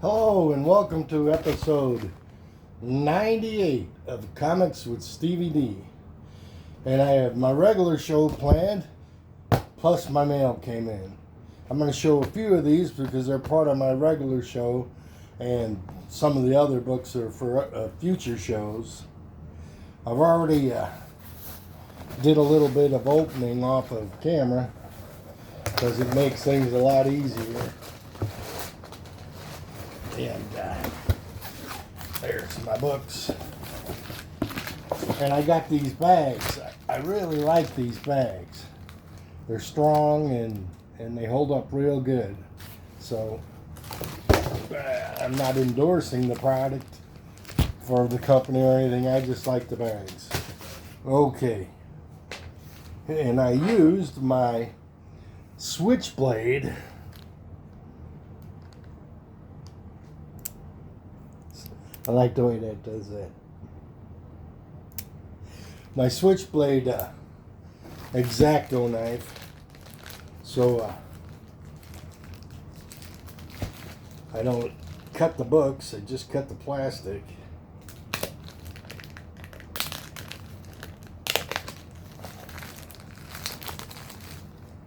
Hello and welcome to episode 98 of Comics with Stevey D. And I have my regular show planned, plus my mail came in. I'm going to show a few of these because they're part of my regular show, and some of the other books are for future shows. I've already did a little bit of opening off of camera because it makes things a lot easier. And there's my books. And I got these bags. I really like these bags. They're strong and they hold up real good. So I'm not endorsing the product for the company or anything. I just like the bags. Okay. And I used my switchblade. I like the way that does that. My switchblade X-Acto knife. So I don't cut the books, I just cut the plastic.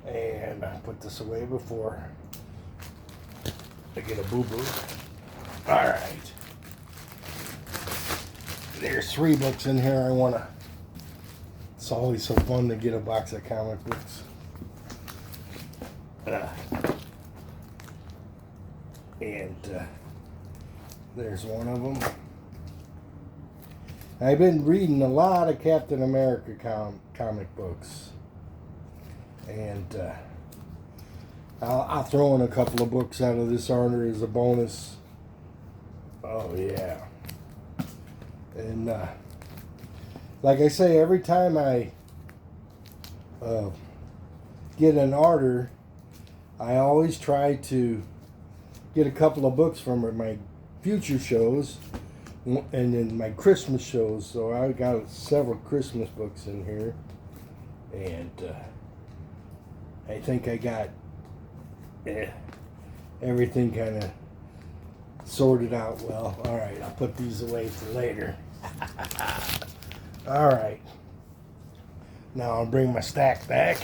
And I put this away before I get a boo-boo. Alright. There's 3 books in here I want to... It's always so fun to get a box of comic books. And there's one of them. I've been reading a lot of Captain America comic books. And I'll throw in a couple of books out of this order as a bonus. Oh, yeah. And like I say, every time I get an order, I always try to get a couple of books from my future shows and then my Christmas shows. So I got several Christmas books in here. And I think I got everything kind of sorted out well. All right, I'll put these away for later. All right. Now I'll bring my stack back.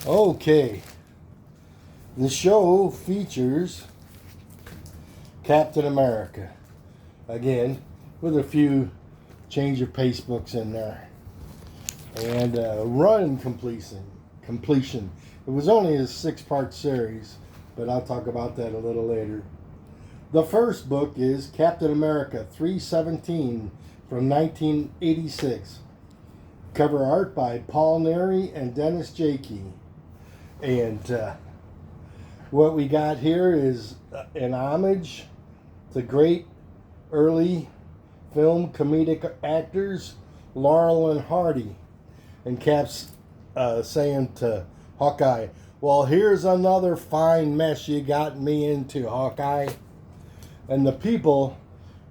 Okay. The show features Captain America. Again, with a few change of pace books in there. And run completion. It was only a 6-part series, but I'll talk about that a little later. The first book is Captain America 317 from 1986. Cover art by Paul Neary and Dennis Jakey. And what we got here is an homage to great early film comedic actors Laurel and Hardy. And Cap's saying to Hawkeye, "Well, here's another fine mess you got me into, Hawkeye." And the people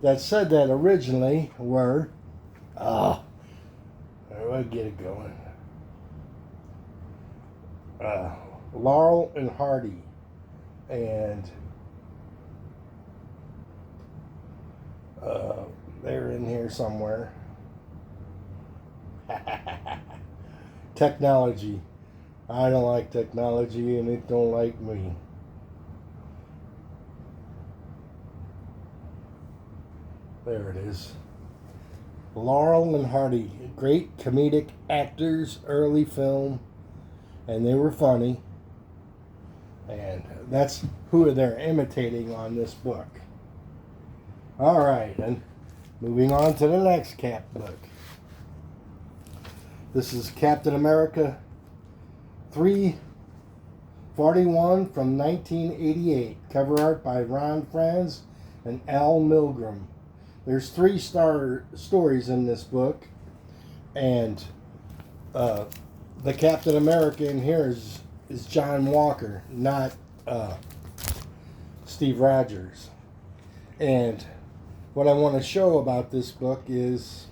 that said that originally were, I'll get it going. Laurel and Hardy. And they're in here somewhere. Technology. I don't like technology and it don't like me. There it is. Laurel and Hardy, great comedic actors, early film, and they were funny. And that's who they're imitating on this book. All right, and moving on to the next Cap book. This is Captain America 341 from 1988. Cover art by Ron Franz and Al Milgrom. There's 3 stories in this book, and the Captain America in here is John Walker, not Steve Rogers. And what I want to show about this book is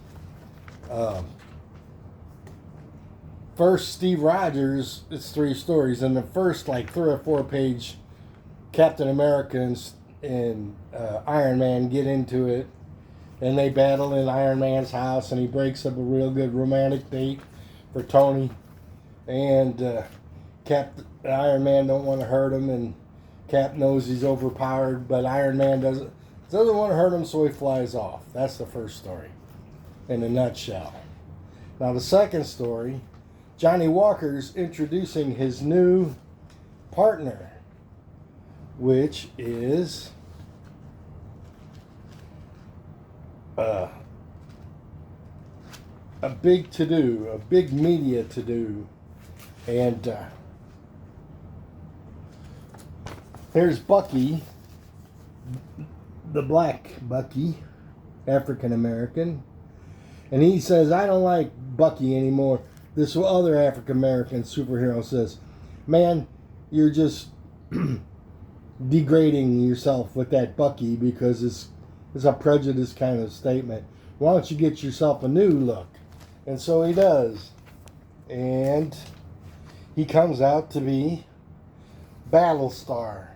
first Steve Rogers. It's 3 stories, and the first like 3 or 4 page Captain America and Iron Man get into it, and they battle in Iron Man's house, and he breaks up a real good romantic date for Tony. And Iron Man don't want to hurt him, and Cap knows he's overpowered, but Iron Man doesn't want to hurt him, so he flies off. That's the first story, in a nutshell. Now the second story, Johnny Walker's introducing his new partner, which is a big to-do, a big media to-do. And there's Bucky, the black Bucky, African American, and he says, I don't like Bucky anymore. This other African American superhero says, man, you're just degrading yourself with that Bucky because it's a prejudice kind of statement. Why don't you get yourself a new look? And so he does. And he comes out to be Battlestar,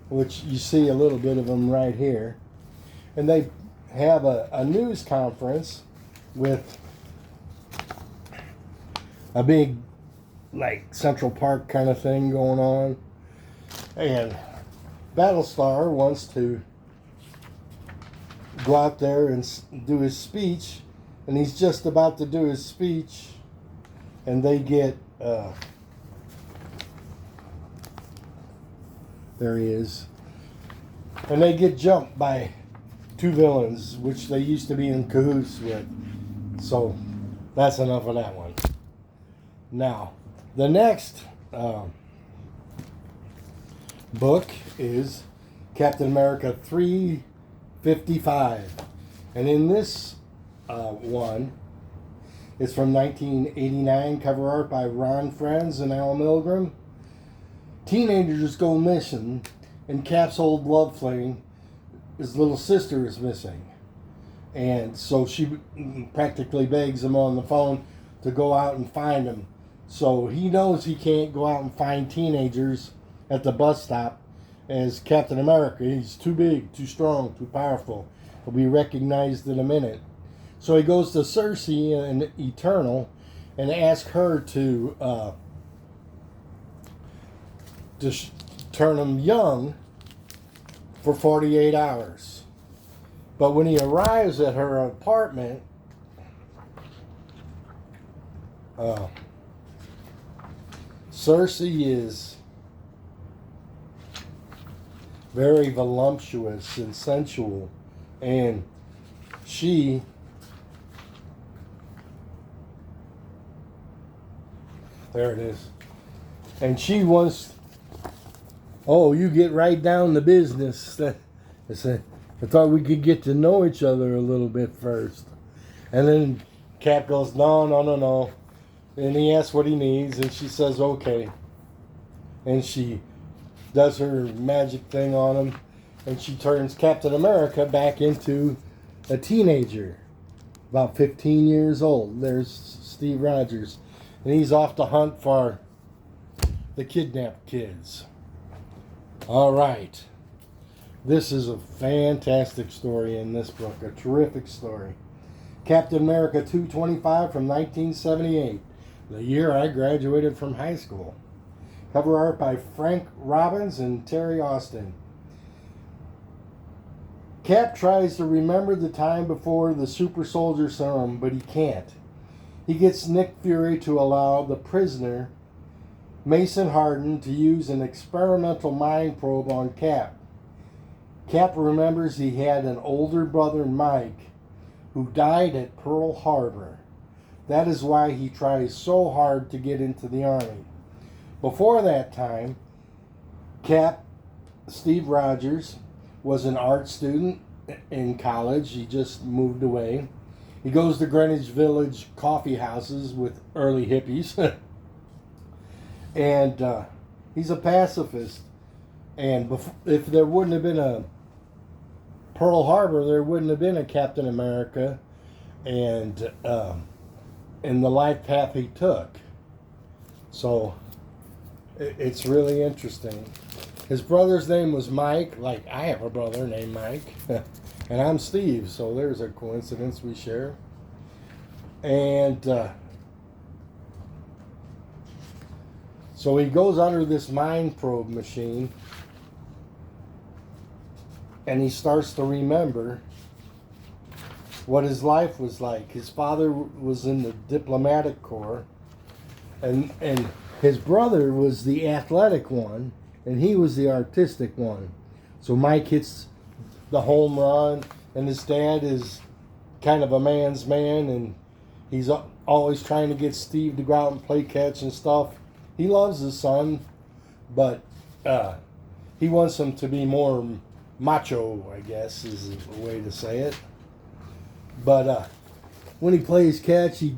which you see a little bit of him right here. And they have a news conference with a big, like, Central Park kind of thing going on. And Battlestar wants to go out there and do his speech, and he's just about to do his speech, and they get there he is, and they get jumped by two villains, which they used to be in cahoots with. So that's enough of that one. Now the next book is Captain America 355, and in this one, it's from 1989, cover art by Ron Frenz and Al Milgrom. Teenagers go missing, and Cap's old love flame, his little sister, is missing, and so she practically begs him on the phone to go out and find him. So he knows he can't go out and find teenagers at the bus stop as Captain America. He's too big, too strong, too powerful. He'll be recognized in a minute. So he goes to Cersei and Eternal and asks her to turn him young for 48 hours. But when he arrives at her apartment, Cersei is very voluptuous and sensual, and there it is, and she wants, oh, you get right down to business. I thought we could get to know each other a little bit first. And then Cap goes, no. And he asks what he needs, and she says, okay. And she does her magic thing on him, and she turns Captain America back into a teenager, about 15 years old. There's Steve Rogers, and he's off to hunt for the kidnapped kids. All right. This is a fantastic story in this book, a terrific story. Captain America 225 from 1978, the year I graduated from high school. Cover art by Frank Robbins and Terry Austin. Cap tries to remember the time before the super soldier serum, but he can't. He gets Nick Fury to allow the prisoner, Mason Harden, to use an experimental mind probe on Cap. Cap remembers he had an older brother, Mike, who died at Pearl Harbor. That is why he tries so hard to get into the Army. Before that time, Cap, Steve Rogers, was an art student in college. He just moved away. He goes to Greenwich Village coffee houses with early hippies. And he's a pacifist. And if there wouldn't have been a Pearl Harbor, there wouldn't have been a Captain America and the life path he took. So it's really interesting. His brother's name was Mike, like I have a brother named Mike, and I'm Steve, so there's a coincidence we share. And so he goes under this mind probe machine, and he starts to remember what his life was like. His father was in the diplomatic corps, and his brother was the athletic one, and he was the artistic one. So Mike hits the home run, and his dad is kind of a man's man, and he's always trying to get Steve to go out and play catch and stuff. He loves his son, but he wants him to be more macho, I guess is a way to say it. But when he plays catch, he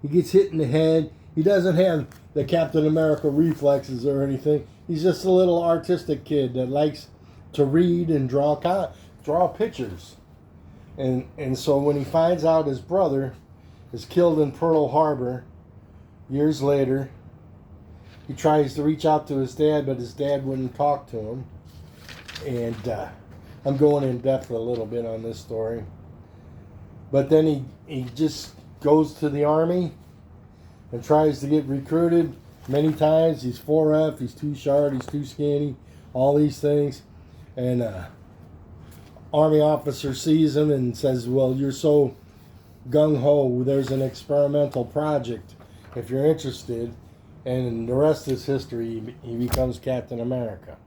gets hit in the head. He doesn't have the Captain America reflexes or anything. He's just a little artistic kid that likes to read and draw pictures. And so when he finds out his brother is killed in Pearl Harbor years later, he tries to reach out to his dad, but his dad wouldn't talk to him. And I'm going in depth a little bit on this story. But then he just goes to the Army and tries to get recruited many times. He's 4F, he's too short, he's too skinny, all these things. And Army officer sees him and says, well, you're so gung-ho, there's an experimental project if you're interested. And the rest is history. He becomes Captain America.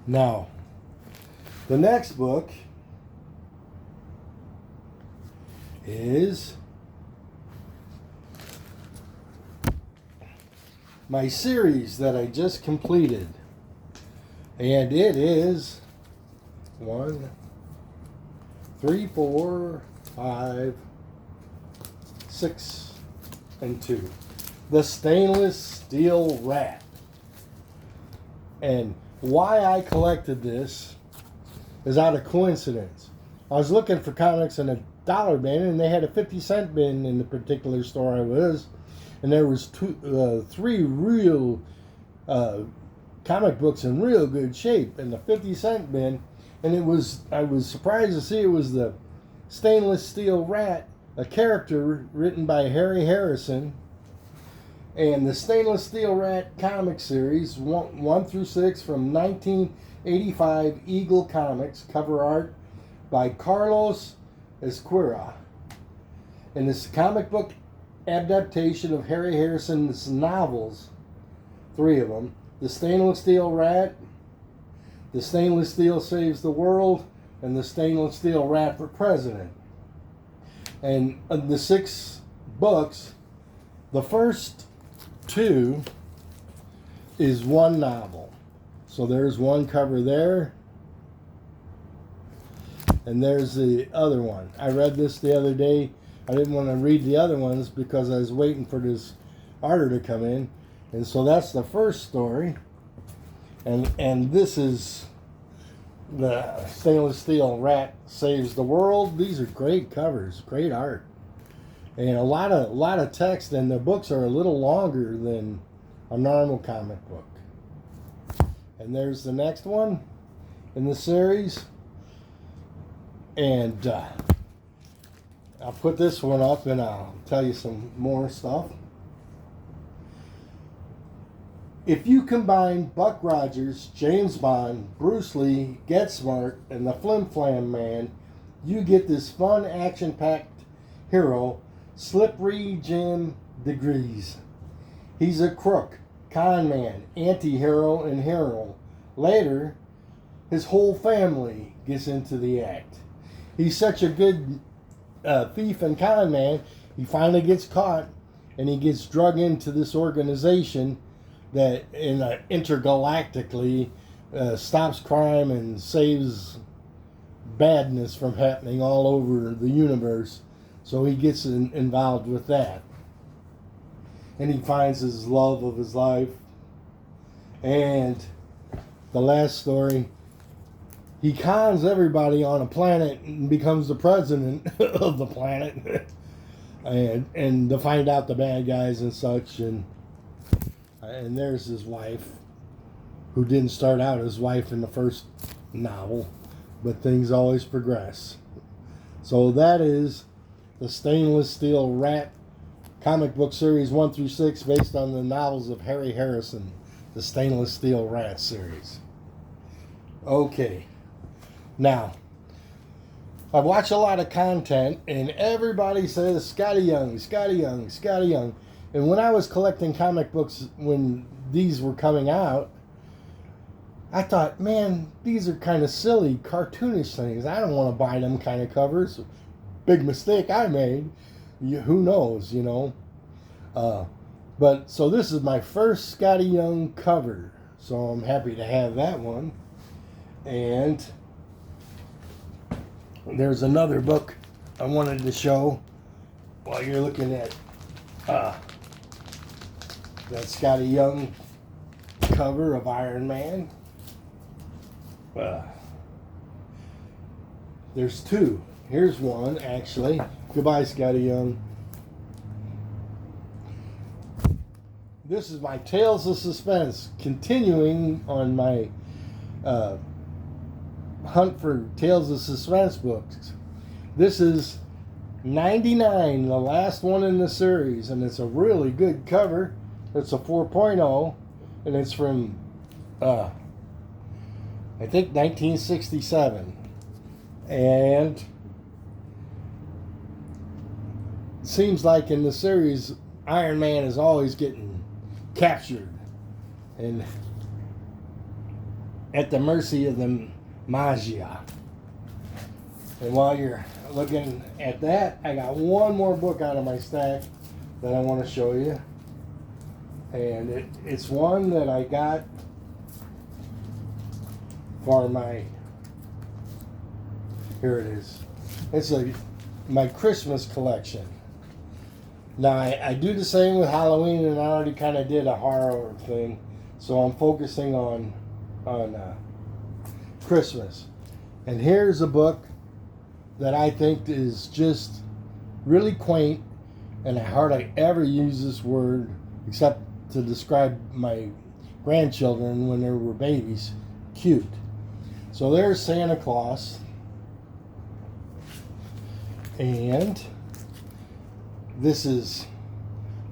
Now, the next book is my series that I just completed. And it is 1, 3, 4, 5, 6, and 2. The Stainless Steel Rat. And why I collected this is out of coincidence. I was looking for comics in a dollar bin, and they had a 50-cent bin in the particular store I was, and there was 3 real comic books in real good shape in the 50-cent bin, and I was surprised to see it was the Stainless Steel Rat, a character written by Harry Harrison. And the Stainless Steel Rat comic series, 1 through 6, from 1985 Eagle Comics, cover art by Carlos Ezquerra. And this comic book adaptation of Harry Harrison's novels, 3 of them, The Stainless Steel Rat, The Stainless Steel Saves the World, and The Stainless Steel Rat for President. And the 6 books, the first 2 is 1 novel. So there's 1 cover there. And there's the other one. I read this the other day. I didn't want to read the other ones because I was waiting for this order to come in. And so that's the first story. And this is the Stainless Steel Rat Saves the World. These are great covers, great art. And a lot of text, and the books are a little longer than a normal comic book. And there's the next one in the series. And I'll put this one up and I'll tell you some more stuff. If you combine Buck Rogers, James Bond, Bruce Lee, Get Smart, and the Flim Flam Man, you get this fun, action-packed hero, Slippery Jim Degrees. He's a crook, con man, anti-hero, and hero. Later, his whole family gets into the act. He's such a good thief and con man, he finally gets caught, and he gets drug into this organization that intergalactically stops crime and saves badness from happening all over the universe. So he gets involved with that. And he finds his love of his life. And the last story, he cons everybody on a planet and becomes the president of the planet. and to find out the bad guys and such. And there's his wife, who didn't start out as wife in the first novel, but things always progress. So that is the Stainless Steel Rat comic book series 1 through 6, based on the novels of Harry Harrison, the Stainless Steel Rat series. Okay, now I watch a lot of content, and everybody says Scotty Young, Scotty Young, Scotty Young. And when I was collecting comic books when these were coming out, I thought, man, these are kind of silly, cartoonish things. I don't want to buy them kind of covers. Big mistake I made. Who knows, you know. But so this is my first Scotty Young cover. So I'm happy to have that one. And there's another book I wanted to show while you're looking at that Scotty Young cover of Iron Man. There's two. Here's one, actually. Goodbye, Scotty Young. This is my Tales of Suspense, continuing on my hunt for Tales of Suspense books. This is 99, the last one in the series, and it's a really good cover. It's a 4.0, and it's from I think 1967, and it seems like in the series Iron Man is always getting captured and at the mercy of the Magia. And while you're looking at that, I got one more book out of my stack that I want to show you, and it's one that I got for my, here it is. It's my Christmas collection. Now I do the same with Halloween, and I already kind of did a horror thing, so I'm focusing on Christmas. And here's a book that I think is just really quaint, and I hardly ever use this word except to describe my grandchildren when they were babies. Cute. So there's Santa Claus, and this is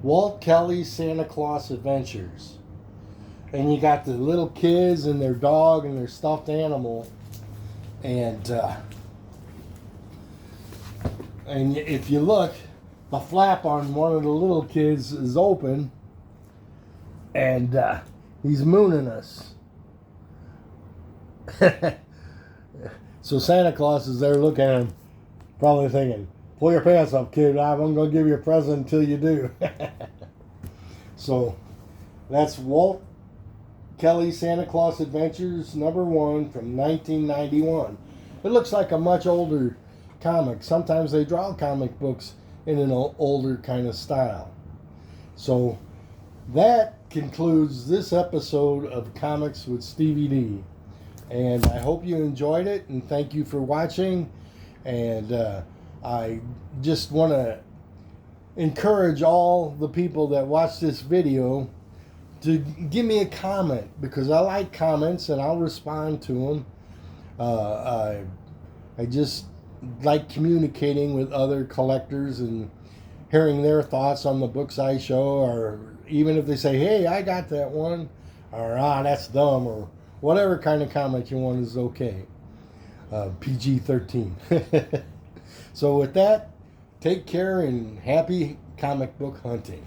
Walt Kelly's Santa Claus Adventures. And you got the little kids and their dog and their stuffed animal, and if you look, the flap on one of the little kids is open, and he's mooning us. So Santa Claus is there looking at him, probably thinking, pull your pants up, kid. I'm going to give you a present until you do. So that's Walt Kelly Santa Claus Adventures #1 from 1991. It looks like a much older comic. Sometimes they draw comic books in an older kind of style. So that concludes this episode of Comics with Stevey D. And I hope you enjoyed it, and thank you for watching. And I just want to encourage all the people that watch this video to give me a comment, because I like comments and I'll respond to them. I just like communicating with other collectors and hearing their thoughts on the books I show, or even if they say, hey, I got that one, or that's dumb, or whatever kind of comment you want is okay. PG-13. So with that, take care and happy comic book hunting.